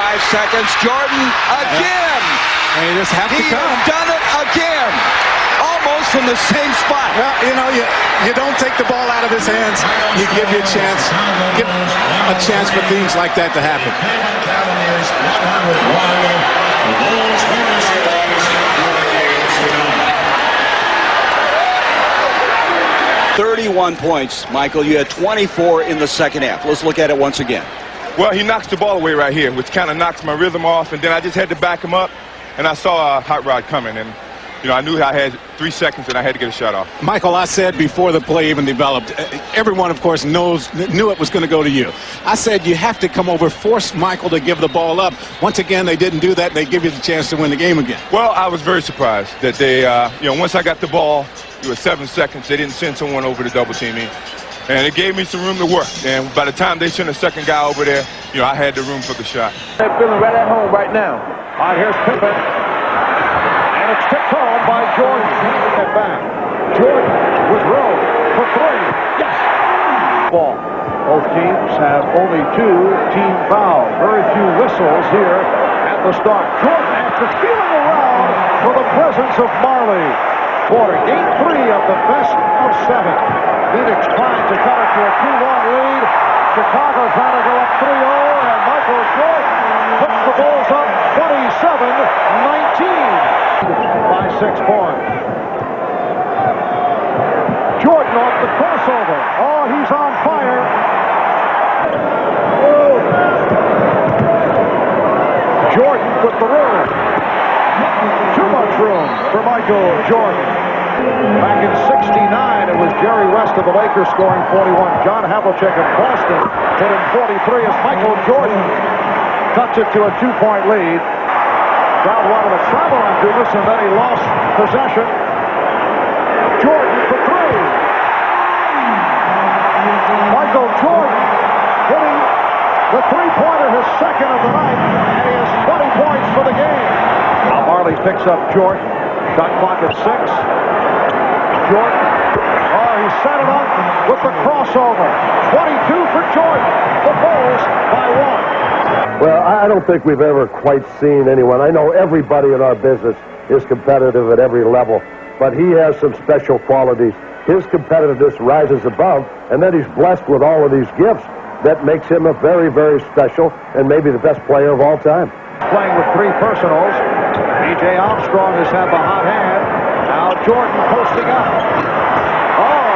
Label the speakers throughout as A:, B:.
A: 5 seconds. Jordan again.
B: Hey, this have to come.
A: Done it again. Almost from the same spot.
B: Well, you know, you don't take the ball out of his hands. You give you a chance. Give a chance for things like that to happen.
A: 31 points, Michael. You had 24 in the second half. Let's look at it once again.
C: Well, he knocks the ball away right here, which kind of knocks my rhythm off, and then I just had to back him up, and I saw a hot rod coming, and I knew I had 3 seconds, and I had to get a shot off.
B: Michael, I said before the play even developed, everyone, of course, knew it was going to go to you. I said you have to come over, force Michael to give the ball up. Once again, they didn't do that. They give you the chance to win the game again.
C: Well, I was very surprised that they, once I got the ball, it was 7 seconds. They didn't send someone over to double team me. And it gave me some room to work. And by the time they sent a second guy over there, I had the room for the shot.
D: They're feeling right at home right now. All right, here's Pippen. And it's tipped home by Jordan. Get back. Jordan with room for 3. Yes! Ball. Both teams have only 2 team fouls. Very few whistles here at the start. Jordan after feeling around for the presence of Marley. Quarter, game 3 of the best of 7. Phoenix trying to cut it to a 2-1 lead. Chicago trying to go up 3-0, and Michael Jordan puts the Bulls up 27-19 by 6 points. Jordan off the crossover. Oh, he's on fire. Jordan with the room. Too much room for Michael Jordan. Back in '69, it was Jerry West of the Lakers scoring 41. John Havlicek of Boston put in 43 as Michael Jordan cuts it to a 2-point lead. Crowd wanted to travel on Dumas, and then he lost possession. Jordan for 3. Michael Jordan hitting the 3-pointer, his second of the night, and he has 20 points for the game. Now Marley picks up Jordan. Shot clock at 6. Jordan. Oh, he set it up with the crossover. 22 for Jordan. The Bulls by 1.
E: Well, I don't think we've ever quite seen anyone. I know everybody in our business is competitive at every level, but he has some special qualities. His competitiveness rises above, and then he's blessed with all of these gifts that makes him a very, very special and maybe the best player of all time.
D: Playing with 3 personals. B.J. Armstrong has had the hot hand. Now Jordan posting up. Oh,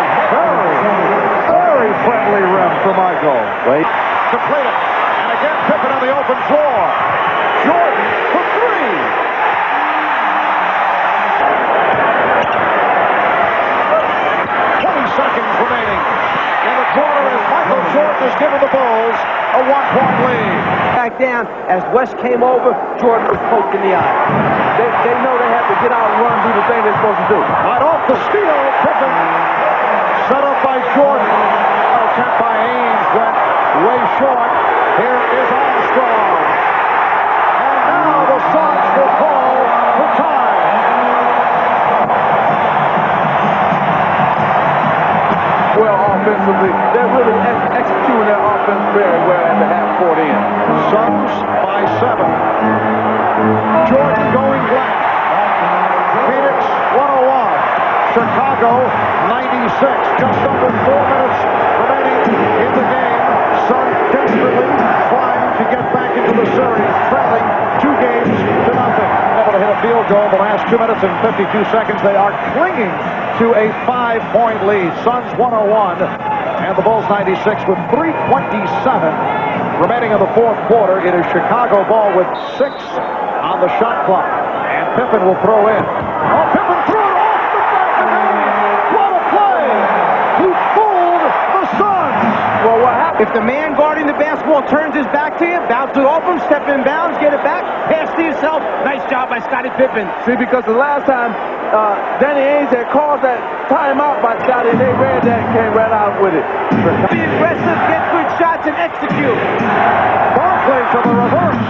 D: very friendly rim for Michael. Wait. Complete it. And again, Pippen on the open floor. Jordan for 3. 20 seconds remaining in the quarter as Michael Jordan has given the Bulls a 1-point lead.
F: Back down as West came over, Jordan was poked in the eye. They know they have to get out and run, do the thing they're supposed to do.
D: Right off the steal, Pippen set up by Jordan. Attempt by Ames went way short. Here is Armstrong. And now the Suns will call for time.
F: Well, offensively, they're really executing their offense very well at the half-court end.
D: Suns by 7. Jordan going black. Phoenix 101. Chicago 96. Just under 4 minutes remaining in the game. Suns desperately trying to get back into the series, trailing 2-0. Able to hit a field goal in the last 2 minutes and 52 seconds. They are clinging to a 5-point lead. Suns 101 and the Bulls 96 with 3:27 remaining in the 4th quarter. It is Chicago ball with 6 on the shot clock. And Pippen will throw in. Oh, Pippen threw it off the back of the net. What a play! He fooled the Suns.
F: Well, what happens? If the man guarding the basketball turns his back to you, bounce it off him, step in bounds, get it back, pass to yourself. Nice job by Scottie Pippen. See, because the last time Danny Ainge had called that timeout by Scottie, and they read that and came right out with it. Be aggressive, get good shots, and execute.
D: Barkley to the reverse.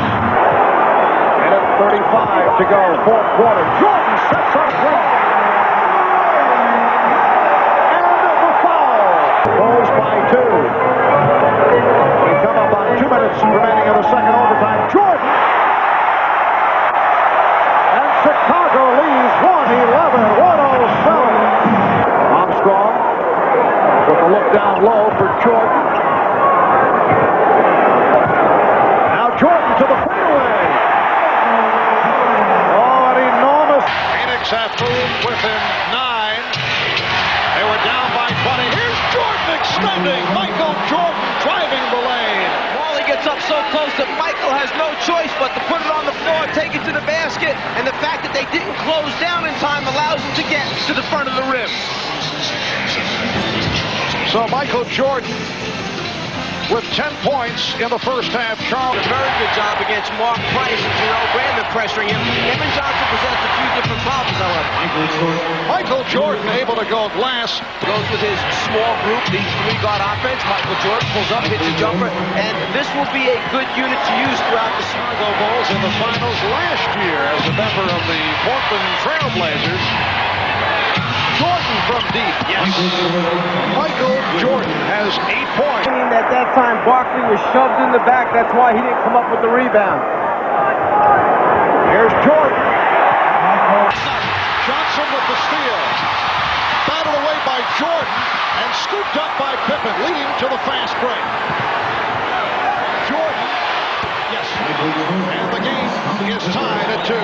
D: And at 35 to go, 4th quarter. Jordan sets up great. And the foul. Bulls by 2. We come up on 2 minutes remaining in the second overtime. Jordan Jordan to the fadeaway. Oh, an enormous. Phoenix have moved within 9. They were down by 20. Here's Jordan extending. Michael Jordan driving the lane.
F: Marley gets up so close that Michael has no choice but to put it on the floor, take it to the basket, and the fact that they didn't close down in time allows them to get to the front of the rim.
D: So Michael Jordan with 10 points in the first half. Charles.
F: A very good job against Mark Price and Terrell Brandon pressuring him. Kevin Johnson presents a few different problems, however.
D: Michael Jordan able to go glass.
F: Goes with his small group, the 3-guard offense. Michael Jordan pulls up, hits a jumper, and this will be a good unit to use throughout the
D: Chicago Bulls in the finals last year as a member of the Portland Trail Blazers. Jordan from deep. Yes. Michael Jordan has 8 points.
F: At that time, Barkley was shoved in the back. That's why he didn't come up with the rebound.
D: Here's Jordan. Johnson with the steal. Battled away by Jordan and scooped up by Pippen, leading to the fast break. Jordan. Yes. And the game is tied at 2.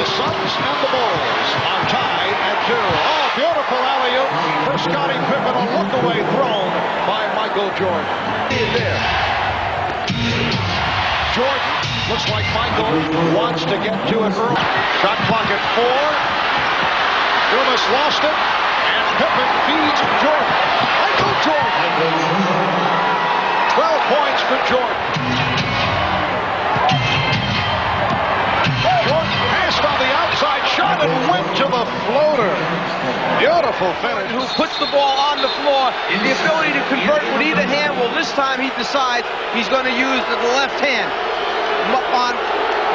D: The Suns and the Bulls are tied at 2. Oh, beautiful alley-oop for Scottie Pippen. A look-away thrown by Michael Jordan. There. Jordan looks like Michael wants to get to it early. Shot clock at 4. Dumas lost it, and Pippen feeds Jordan. Michael Jordan. 12 points for Jordan. On the outside shot and went to the floater. Beautiful finish.
F: Who puts the ball on the floor, the ability to convert with either hand. Well, this time he decides he's going to use the left hand. Up on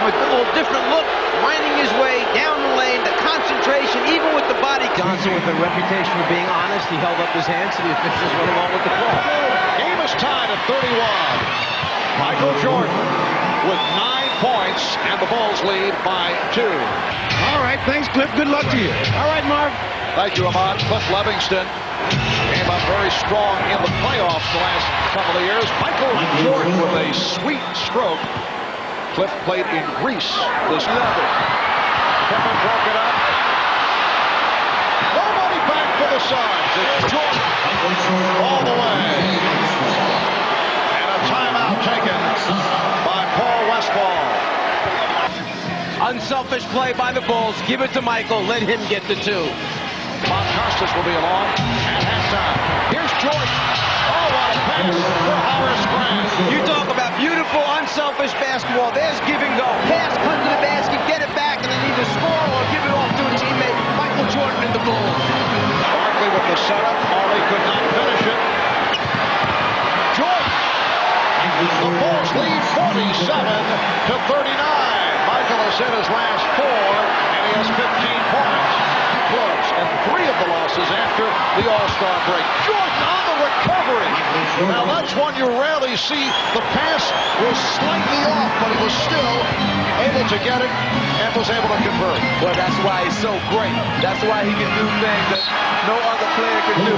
F: with a little different look, winding his way down the lane, the concentration, even with the body. Johnson, with a reputation for being honest, he held up his hands, so the officials went along with the call.
D: Game is tied at 31. Michael Jordan with 9 points, and the Bulls lead by 2.
B: All right, thanks, Cliff. Good luck to you. All right, Marv.
D: Thank you, Ahmad. Cliff Levingston came up very strong in the playoffs the last couple of years. Michael Jordan with a sweet stroke. Cliff played in Greece this level. Pippen broke it up. Nobody back for the Suns. It's Jordan all the way. And a timeout taken by Paul Westphal.
F: Unselfish play by the Bulls. Give it to Michael. Let him get the 2.
D: Bob Costas will be along at halftime. Here's Jordan. Oh, what a pass for Horace Grant.
F: You talk about beautiful, unselfish basketball. There's give and go. Pass, cut to the basket, get it back, and then either score or give it off to a teammate. Michael Jordan and the Bulls.
D: Barkley with the setup. Marley could not finish it. Jordan. The Bulls lead 47-39. Michael has hit his last 4, and he has 15 points. Close, and 3 of the losses after the All-Star break. Jordan on the recovery. Now that's one you rarely see. The pass was slightly off, but he was still able to get it and was able to convert.
F: Well, that's why he's so great. That's why he can do things that no other player can do.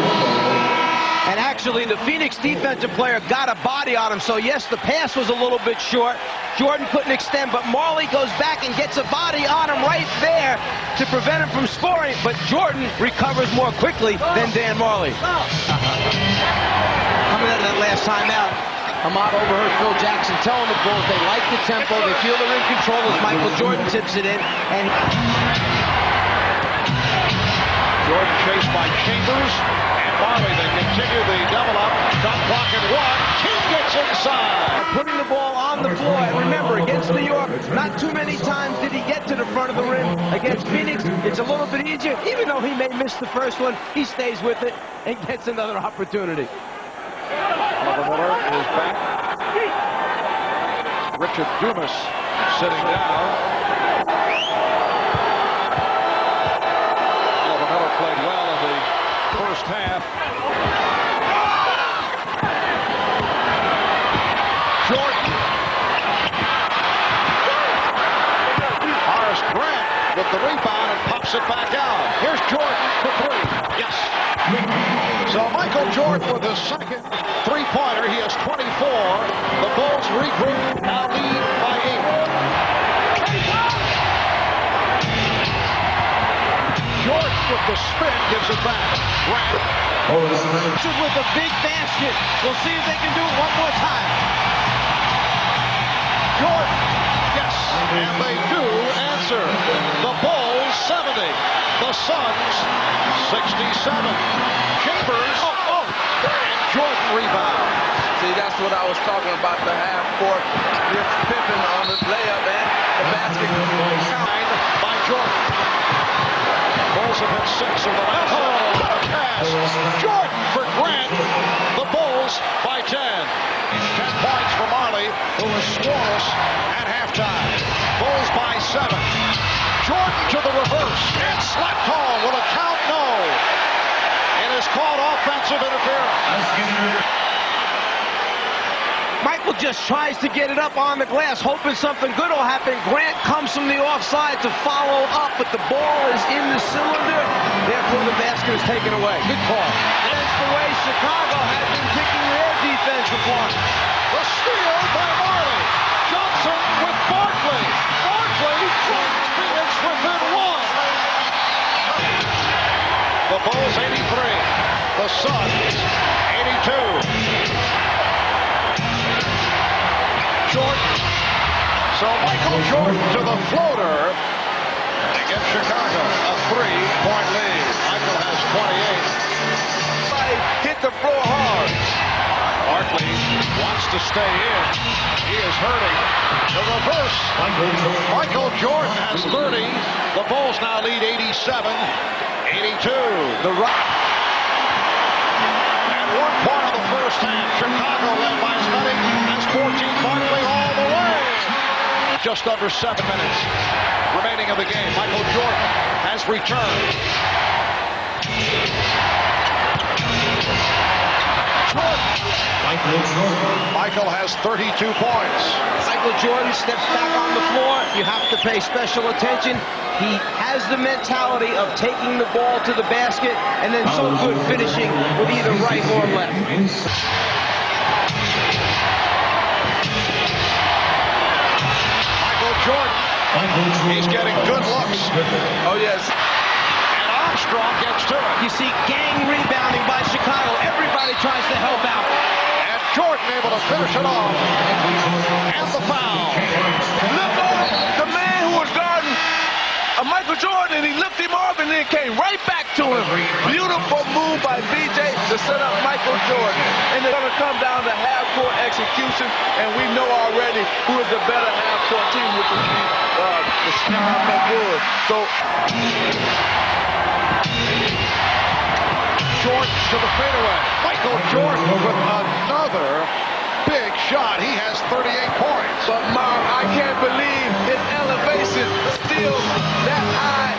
F: And actually, the Phoenix defensive player got a body on him. So, yes, the pass was a little bit short. Jordan couldn't extend, but Marley goes back and gets a body on him right there to prevent him from scoring. But Jordan recovers more quickly than Dan Marley. Coming out of that last timeout, Ahmad overheard Phil Jackson telling the Bulls they like the tempo, they feel they're in control as Michael Jordan tips it in. And
D: Jordan chased by Chambers. Marley, they continue the double up. Shot clock at 1. King gets inside.
F: Putting the ball on the floor. And remember, against New York, not too many times did he get to the front of the rim. Against Phoenix, it's a little bit easier. Even though he may miss the first one, he stays with it and gets another opportunity.
D: Oliver Miller is back. Richard Dumas sitting down. Oliver Miller played well in the first half. Jordan. Horace Grant with the rebound and pops it back out. Here's Jordan for 3. Yes. So Michael Michael Jordan with his second three-pointer. He has 24. The Bulls regroup, now lead by 8. Jordan with the spin gives it back. Grant.
F: With a big basket. We'll see if they can do it one more time.
D: Jordan. Yes, and they do answer. The Bulls 70. The Suns 67. Chambers. And Jordan rebound.
G: See, that's what I was talking about, the half-court. Just Pippen on the layup and the basket.
D: By Jordan. Bulls have hit 6 of the last. What a pass. Jordan for Grant. The Bulls by 10. 10 points for Marley, who was scoreless at halftime. Bulls by 7. Jordan to the reverse. And slapped home with a count no. It is called offensive interference.
F: Michael just tries to get it up on the glass, hoping something good will happen. Grant comes from the offside to follow up, but the ball is in the cylinder. Therefore, the basket is taken away. Good call. That's the way Chicago had been picking their defense apart.
D: The steal by Marley. Johnson with Barkley. Barkley puts Phoenix within 1. The Bulls 83. The Suns 82. Jordan. So Michael Jordan to the floater to give Chicago a 3-point lead. Michael has 28.
G: Hit the floor hard.
D: Barkley wants to stay in. He is hurting. The reverse. Michael Jordan has 30. The Bulls now lead 87-82.
F: The rock.
D: At 1 point of the first half, Chicago led by as many as 14. Barkley all the way. Just under 7 minutes remaining of the game. Michael Jordan has returned. Michael has 32 points.
F: Michael Jordan steps back on the floor. You have to pay special attention. He has the mentality of taking the ball to the basket and then so good finishing with either right or left.
D: Michael Jordan. He's getting good looks.
G: Oh, yes.
D: And Armstrong gets to it.
F: You see gang rebounding by Chicago. Everybody tries to help out.
D: And Jordan able to finish it off. And the foul.
G: Look over the man who was guarding Michael Jordan, and he lifted him off and then came right back to him. Beautiful move by BJ to set up Michael Jordan. And it's going to come down to half-court execution, and we know already who is the better half-court team, which will be the Chicago Bulls. So
D: Jordan to the fadeaway. Michael Jordan with another big shot. He has 38 points.
G: But Mark, I can't believe his elevation still that high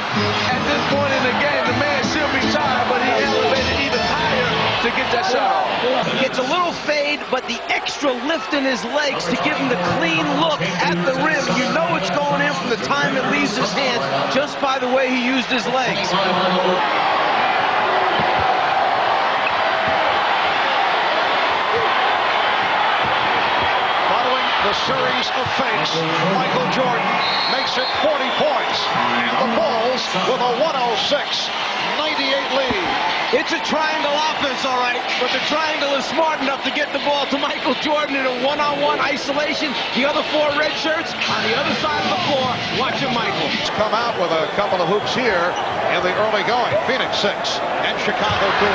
G: at this point in the game. The man should be tired, but he elevated even higher to get that shot off.
F: He gets a little fade, but the extra lift in his legs to give him the clean look at the rim. You know it's going in from the time it leaves his hand just by the way he used his legs.
D: The series of fakes. Michael Jordan makes it 40 points. And the Bulls with a 106-98 lead.
F: It's a triangle offense, all right, but the triangle is smart enough to get the ball to Michael Jordan in a one-on-one isolation. The other 4 red shirts on the other side of the floor watching Michael.
D: He's come out with a couple of hoops here in the early going. Phoenix 6 and Chicago 2.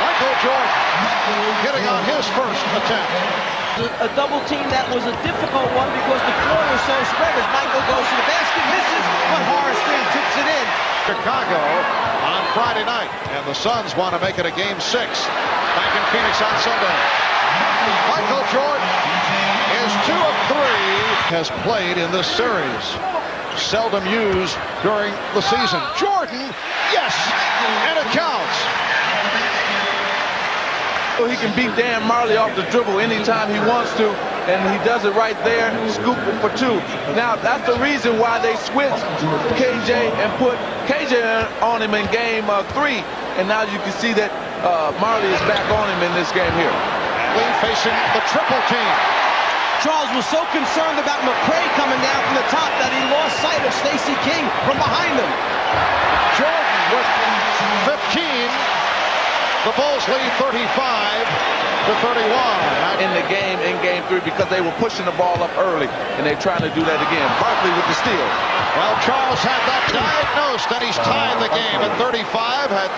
D: Michael Jordan hitting on his first attempt.
F: A double team that was a difficult one because the floor was so spread as Michael goes to the basket, misses, but Horace Green tips it in.
D: Chicago on Friday night, and the Suns want to make it a game 6 back in Phoenix on Sunday. Michael Jordan is 2 of 3 has played in this series. Seldom used during the season. Jordan, yes, and it counts.
G: He can beat Dan Marley off the dribble anytime he wants to, and he does it right there, scoop it for 2. Now, that's the reason why they switched KJ and put KJ on him in game 3, and now you can see that Marley is back on him in this game here.
D: Lee facing the triple team.
F: Charles was so concerned about McCray coming down from the top that he lost sight of Stacey King from behind him.
D: Jordan with 15. The Bulls lead 35-31.
G: In the game, in game 3, because they were pushing the ball up early, and they're trying to do that again. Barkley with the steal.
D: Well, Charles had that diagnosed, and he's tied the game at 35. Had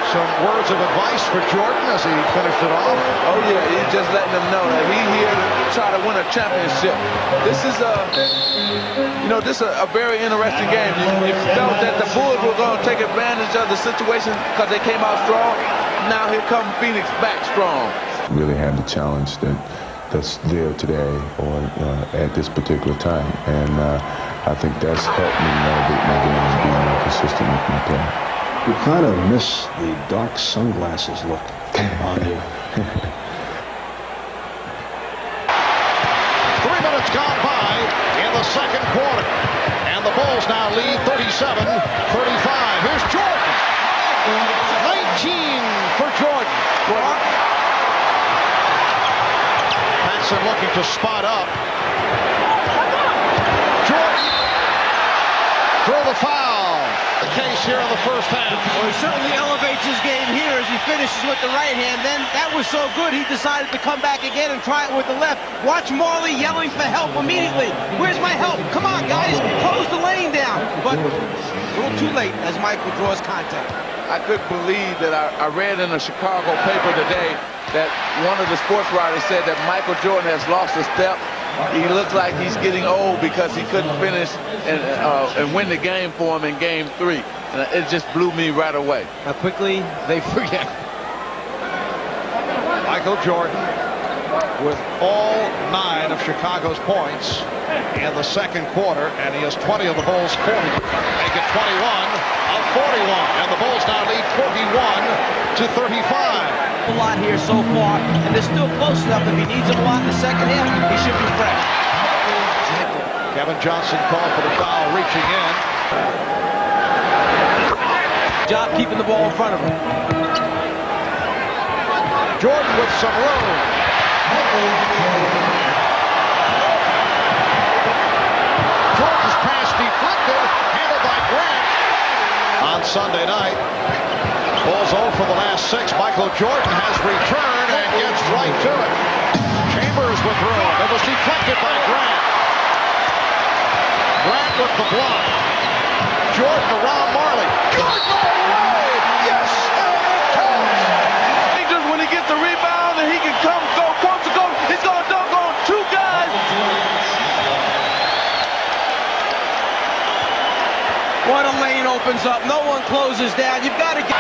D: some words of advice for Jordan as he finished it off.
G: Oh, yeah, he's just letting them know that he's here to try to win a championship. This is this is a very interesting game. You felt that the Bulls were going to take advantage of the situation because they came out strong. Now here comes Phoenix back strong.
H: Really had the challenge that's there today or at this particular time, and I think that's helped me elevate my game and be more consistent with my play.
I: You kind of miss the dark sunglasses look on you.
D: 3 minutes gone by in the second quarter, and the Bulls now lead 37-35. Here's Jordan. 19 for Jordan. Patson looking to spot up. Jordan. Throw the foul. The case here in the first half.
F: Well, he certainly elevates his game here as he finishes with the right hand. Then that was so good, he decided to come back again and try it with the left. Watch Marley yelling for help immediately. Where's my help? Come on, guys. Close the lane down. But a little too late as Michael draws contact.
G: I couldn't believe that I read in a Chicago paper today that one of the sports writers said that Michael Jordan has lost a step. He looks like he's getting old because he couldn't finish and win the game for him in game 3. And it just blew me right away.
F: How quickly they forget.
D: Michael Jordan with all 9 of Chicago's points in the second quarter, and he has 20 of the Bulls' 40. Make it 21 of 41, and the Bulls now lead 41-35.
F: A lot here so far, and they're still close enough. If he needs them a lot in the second half, he should be fresh.
D: Kevin Johnson called for the foul, reaching in.
F: Job keeping the ball in front of him.
D: Jordan with some room. Jordan's pass deflected, handled by Grant. On Sunday night, Bulls 0 for the last 6. Michael Jordan has returned and gets right to it. Chambers with room. It was deflected by Grant. Grant with the block. Jordan around Marley. Jordan all the way! Yes! And it counts!
G: Just when he gets the rebound and he can go coast to coast, he's going to dunk on 2 guys.
F: What a lane opens up. No one closes down. You've got to get...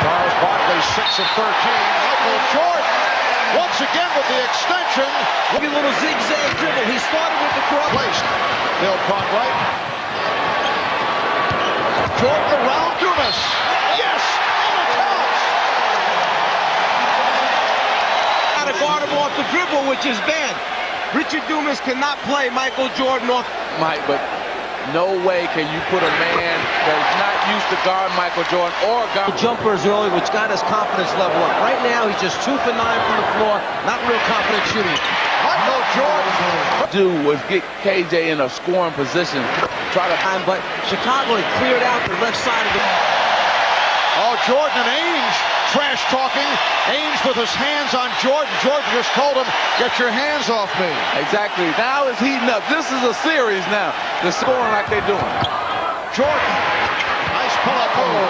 D: Charles Barkley, 6 of 13. Michael Jordan, once again with the extension.
F: Look at a little zigzag dribble. He started with the cross.
D: Placed. Bill Cartwright. Jordan around Dumas. Yes! And it counts!
F: Got to guard him off the dribble, which is bad. Richard Dumas cannot play Michael Jordan off.
G: Mike, but no way can you put a man that's not used to guard Michael Jordan or guard
F: Jumpers early, which got his confidence level up. Right now, he's just 2 for 9 from the floor. Not real confident shooting.
D: Michael Jordan.
G: do was get KJ in a scoring position. Try to find, but Chicago had cleared out the left side of the...
D: Oh, Jordan and Ainge trash talking. Ainge with his hands on Jordan. Jordan just told him, get your hands off me.
G: Exactly. Now it's heating up. This is a series now. They're scoring like they're doing.
D: Jordan. Nice pull-up move.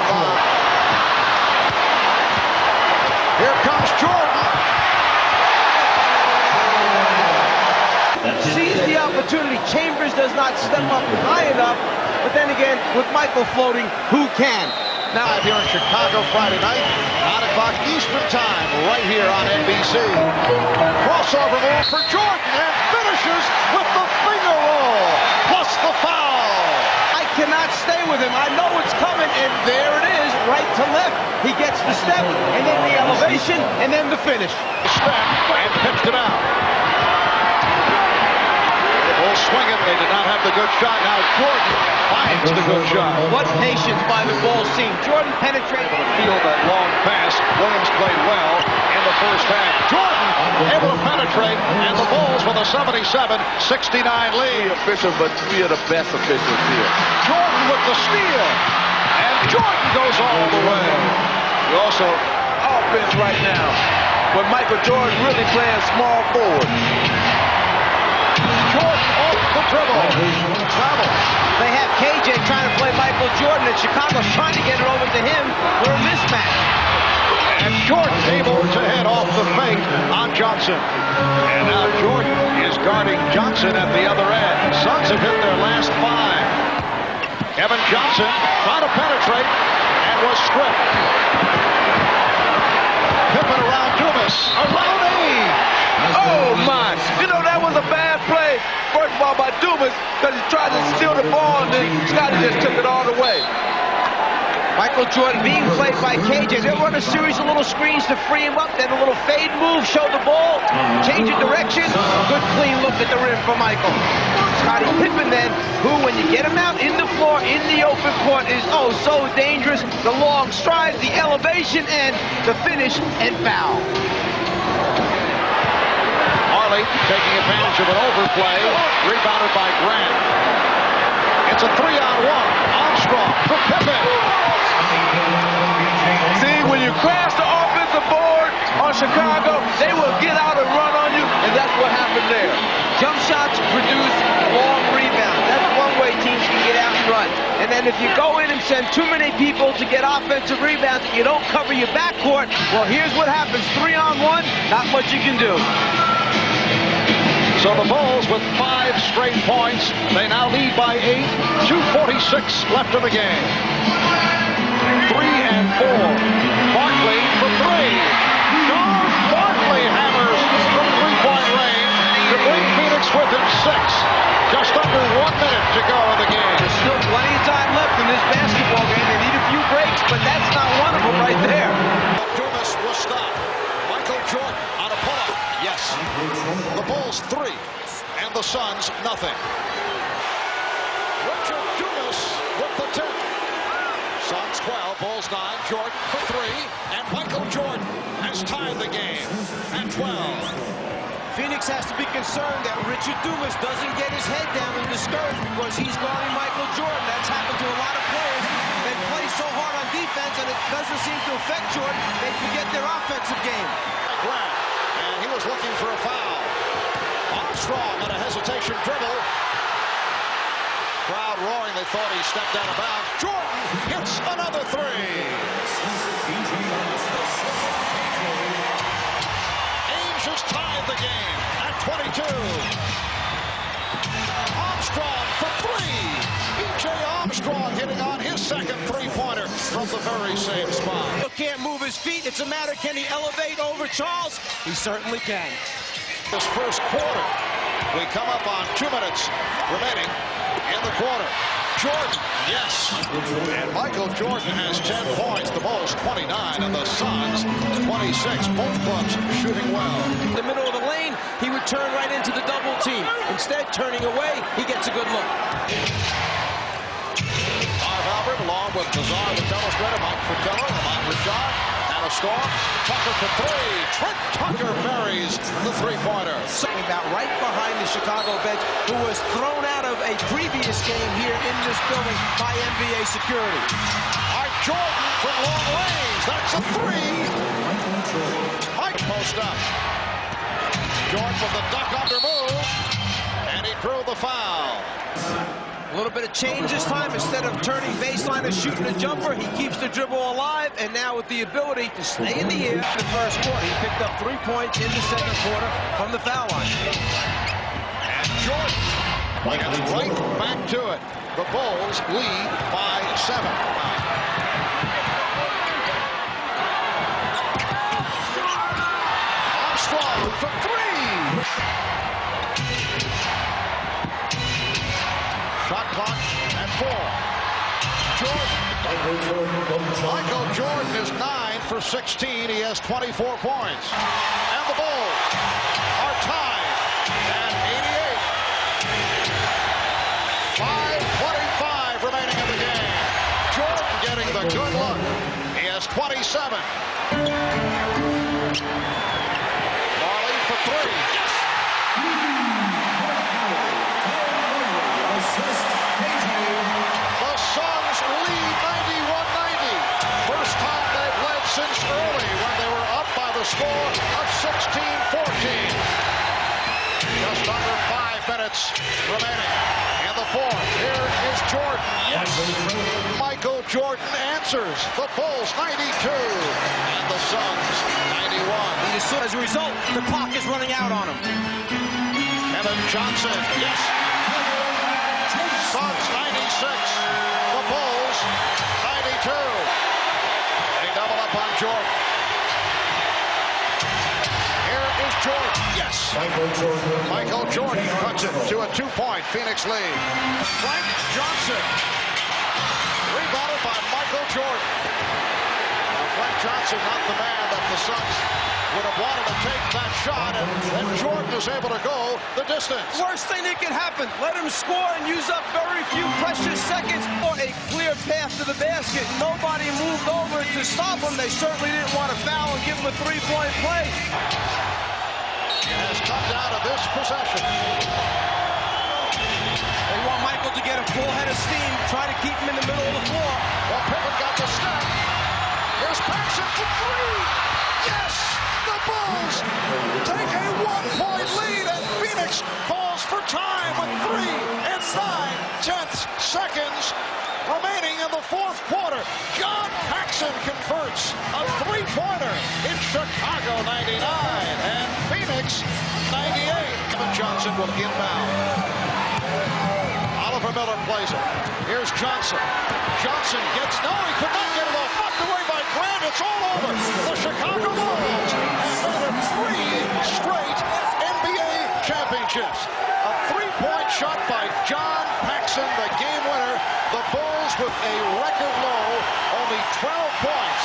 D: Here comes Jordan.
F: Sees the opportunity. Chambers does not step up high enough. But then again, with Michael floating, who can?
D: Now here in Chicago Friday night, 9 o'clock Eastern time, right here on NBC. Crossover move for Jordan and finishes with the finger roll, plus the foul.
F: I cannot stay with him. I know it's coming, and there it is, right to left. He gets the step, and then the elevation, and then the finish.
D: Step and pitched it out. They will swing it. They did not have the good shot. Now Jordan finds the good shot.
F: What patience by the Bulls team. Jordan penetrated.
D: Able to field that long pass. Williams played well in the first half. Jordan able to penetrate, and the Bulls with a 77-69 lead.
G: Officials, but we are the best officials here.
D: Jordan with the steal, and Jordan goes all the way.
G: We also offense right now, but Michael Jordan really playing small forward.
D: Jordan off the dribble. Travel.
F: They have KJ trying to play Michael Jordan, and Chicago's trying to get it over to him for a mismatch.
D: And Jordan able to head off the fake on Johnson. And now Jordan is guarding Johnson at the other end. Suns have hit their last 5. Kevin Johnson trying to penetrate and was stripped. Pippen around Dumas. Around Age.
G: Oh my! You know, that was a bad play, first of all, by Dumas, because he tried to steal the ball, and then Scotty just took it all the way.
F: Michael Jordan being played by KJ. They'll run a series of little screens to free him up, then a little fade move, show the ball, change of direction. Good clean look at the rim for Michael. Scottie Pippen then, who when you get him out in the floor, in the open court, is oh so dangerous. The long strides, the elevation, and the finish and foul.
D: Marley taking advantage of an overplay, rebounded by Grant. It's a 3-on-1. Armstrong for Pippen.
G: See, when you crash the offensive board on Chicago, they will get out and run on you, and that's what happened there.
F: Jump shots produce long rebounds. That's one way teams can get out and run. And then if you go in and send too many people to get offensive rebounds and you don't cover your backcourt, well, here's what happens. 3-on-1, not much you can do.
D: So the Bulls with 5 straight points. They now lead by 8. 2:46 left in the game. 3 and 4. Barkley for 3. John Barkley hammers from 3-point range to bring Phoenix within 6. Just under 1 minute to go in the game.
F: There's still plenty of time left in this basketball game. They need a few breaks, but that's not one of them right there.
D: Dumas was stopped. Michael Jordan on a pull-up. Yes. The Bulls 3 and the Suns nothing. Richard Dumas with the tip. Suns 12, Bulls 9. Jordan for 3, and Michael Jordan has tied the game at 12.
F: Phoenix has to be concerned that Richard Dumas doesn't get his head down and discouraged because he's guarding Michael Jordan. That's happened to a lot of players. They play so hard on defense and it doesn't seem to affect Jordan. They forget their offensive game.
D: And he was looking for a foul. Armstrong on a hesitation dribble. Crowd roaring. They thought he stepped out of bounds. Jordan hits another 3. Ainge has tied the game at 22. Armstrong for 3. B.J. Armstrong hitting on his second 3-pointer from the very same spot.
F: Can't move his feet. It's a matter, can he elevate over Charles? He certainly can.
D: This first quarter, we come up on 2 minutes remaining in the quarter. Jordan, yes. And Michael Jordan has 10 points. The Bulls 29 and the Suns 26. Both clubs shooting well.
F: In the middle of the lane, he would turn right into the double team. Instead, turning away, he gets a good look.
D: Marv Albert along with Nazar, the illustrator, Mike Fratello, Lamont Richard, and a storm. Tucker for 3. Trent Tucker buries the 3-pointer.
F: Something about right behind the Chicago bench, who was thrown out of a previous game here in this building by NBA security.
D: Art Jordan from long range. That's a 3. Mike post up. Jordan with the duck under move, and he drew the foul.
F: A little bit of change this time. Instead of turning baseline and shooting a jumper, he keeps the dribble alive, and now with the ability to stay in the air in the first quarter. He picked up 3 points in the second quarter from the foul line.
D: And Jordan gets right back to it. The Bulls lead by 7. Armstrong for 3. Shot clock at 4. Jordan. Michael Jordan is 9 for 16. He has 24 points. And the Bulls are tied at 88. 7. Marley for 3. Yes! The Suns lead 91-90. First time they've led since early when they were up by the score of 16-14. Just under 5 minutes remaining in the fourth. Here is Jordan. Yes! Michael Jordan answers. The Bulls 92 and the Suns 91.
F: As a result, the clock is running out on him.
D: Kevin Johnson. Yes! Suns 96. The Bulls 92. They double up on Jordan. Here is Jordan. Yes. Michael Jordan cuts it to a 2-point Phoenix lead. Frank Johnson. Rebounded by Michael Jordan. Now Frank Johnson, not the man that the Suns would have wanted to take that shot, and Jordan is able to go the distance.
F: Worst thing that could happen, let him score and use up very few precious seconds or a clear path to the basket. Nobody moved over to stop him. They certainly didn't want to foul and give him a 3-point play.
D: It has come down to this possession.
F: They want Michael to get a full head of steam, try to keep him in the middle of the floor.
D: Well, Pippen got the step. Here's Paxson for 3. Yes! The Bulls take a 1-point lead, and Phoenix calls for time with 3 and 9/10 seconds remaining in the fourth quarter. John Paxson converts a 3-pointer in Chicago 99 and Phoenix 98. Kevin Johnson will inbound. Oliver Miller plays it. Here's Johnson. Johnson gets, no, he could not get it off. Knocked away by Grant. It's all over. The Chicago Bulls have won 3 straight NBA championships. A 3-point shot by John Paxson, the game winner. The Bulls with a record low, only 12 points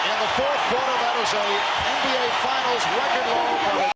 D: in the fourth quarter. That is a NBA Finals record low.